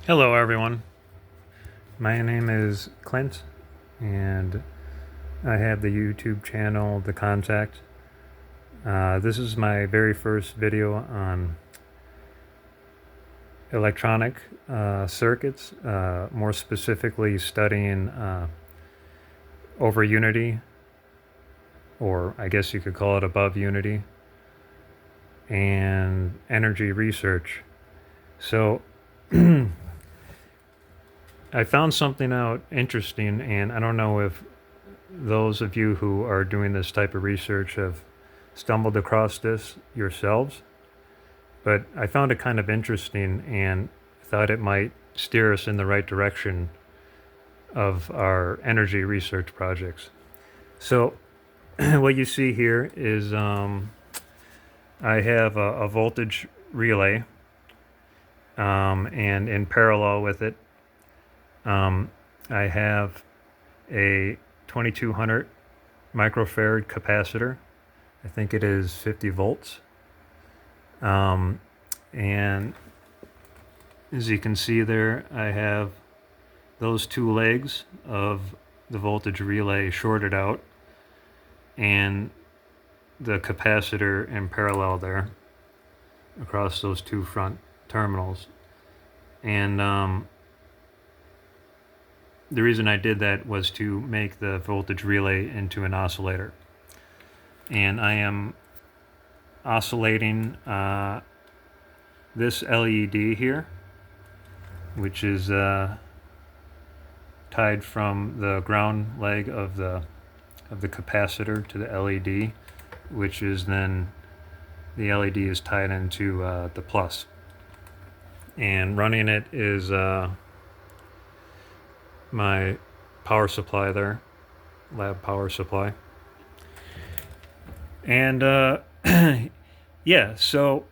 Hello, everyone. My name is Clint, and I have the YouTube channel The Contact. This is my very first video on electronic circuits, more specifically studying over unity, or I guess you could call it above unity, and energy research. So I found something out interesting, and I don't know if those of you who are doing this type of research have stumbled across this yourselves, but I found it kind of interesting and thought it might steer us in the right direction of our energy research projects. So what you see here is I have a voltage relay, and in parallel with it, I have a 2200 microfarad capacitor. I think it is 50 volts. And as you can see there, I have those two legs of the voltage relay shorted out and the capacitor in parallel there across those two front terminals. And the reason I did that was to make the voltage relay into an oscillator. And I am oscillating this LED here, which is tied from the ground leg of the capacitor to the LED, which is then the LED is tied into the plus. And running it is my power supply there, lab power supply. And yeah, so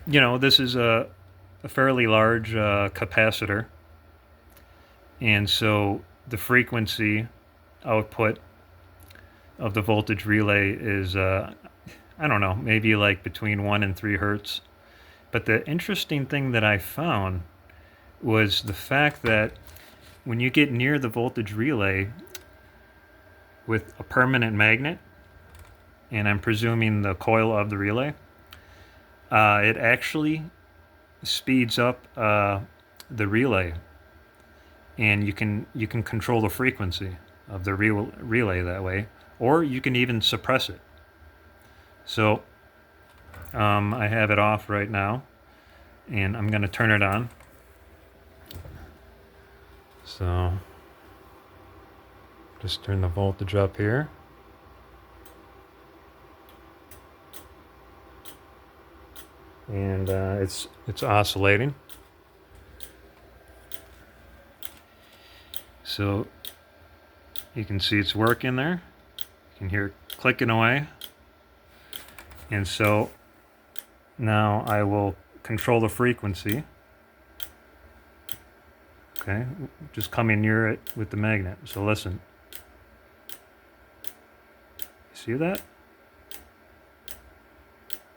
this is a fairly large capacitor, and so the frequency output of the voltage relay is I don't know, maybe like between 1 and 3 hertz. But the interesting thing that I found was the fact that when you get near the voltage relay with a permanent magnet, and I'm presuming the coil of the relay, it actually speeds up the relay, and you can control the frequency of the relay that way, or you can even suppress it. So I have it off right now, and I'm going to turn it on. So just turn the voltage up here. And it's oscillating. So you can see it's working there. You can hear it clicking away. And so now I will control the frequency. Okay, just coming near it with the magnet. So listen. See that?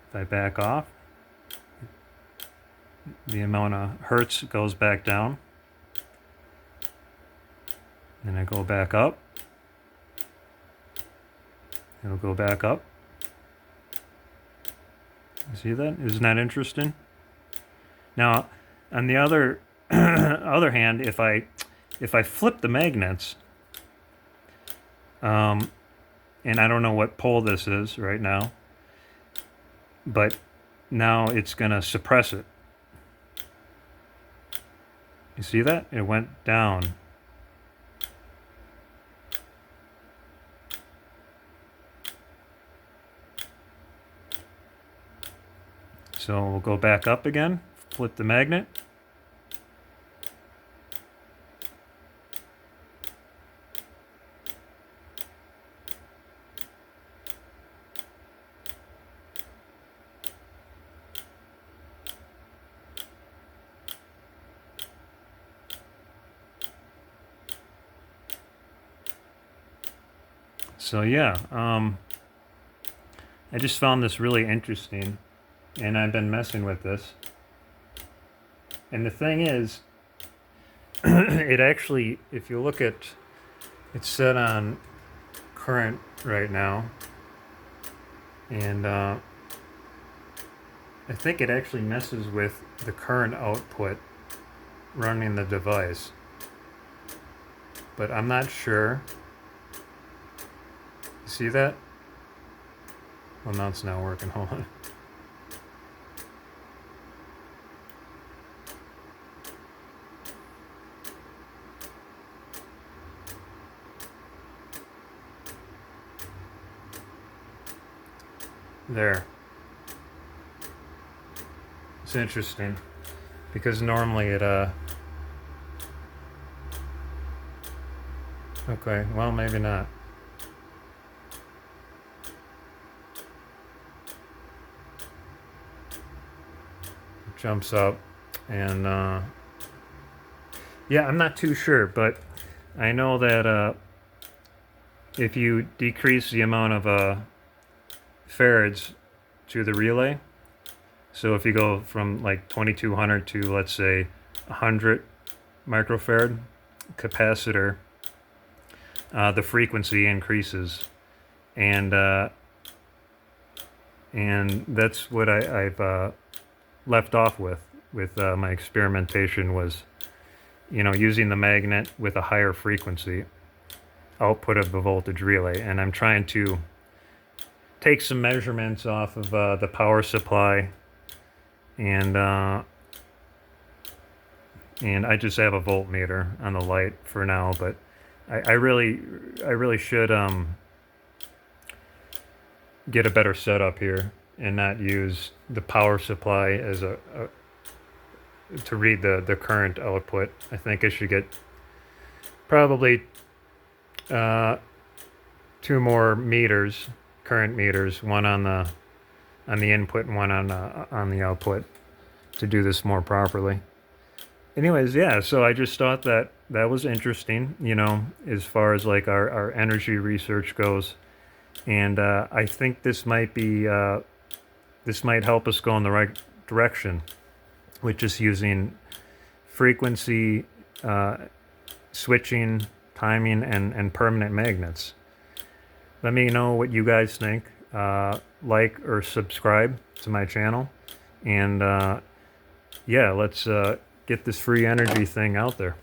If I back off, the amount of hertz goes back down. Then I go back up. It'll go back up. You see that? Isn't that interesting? Now, on the other other hand, if I flip the magnets, and I don't know what pole this is right now, but now it's going to suppress it. You see that? It went down. So we'll go back up again, flip the magnet. So yeah, I just found this really interesting, and I've been messing with this. And the thing is, it actually, if you look at, it's set on current right now, and I think it actually messes with the current output running the device, but I'm not sure. You see that? Well, now it's not working. Hold on. There. It's interesting because normally it okay, well, maybe not. It jumps up and yeah, I'm not too sure, but I know that if you decrease the amount of farads to the relay, so if you go from like 2200 to, let's say, 100 microfarad capacitor, the frequency increases, and that's what I've left off with my experimentation was, using the magnet with a higher frequency output of the voltage relay, and I'm trying to take some measurements off of the power supply, and I just have a voltmeter on the light for now, but I really should get a better setup here and not use the power supply as to read the current output. I think I should get probably 2 more meters, current meters, one on the input and one on the output, to do this more properly. Anyways, yeah, so I just thought that was interesting, as far as like our energy research goes. And I think this might help us go in the right direction with just using frequency switching, timing, and permanent magnets. Let me know what you guys think. Like or subscribe to my channel. And yeah, let's get this free energy thing out there.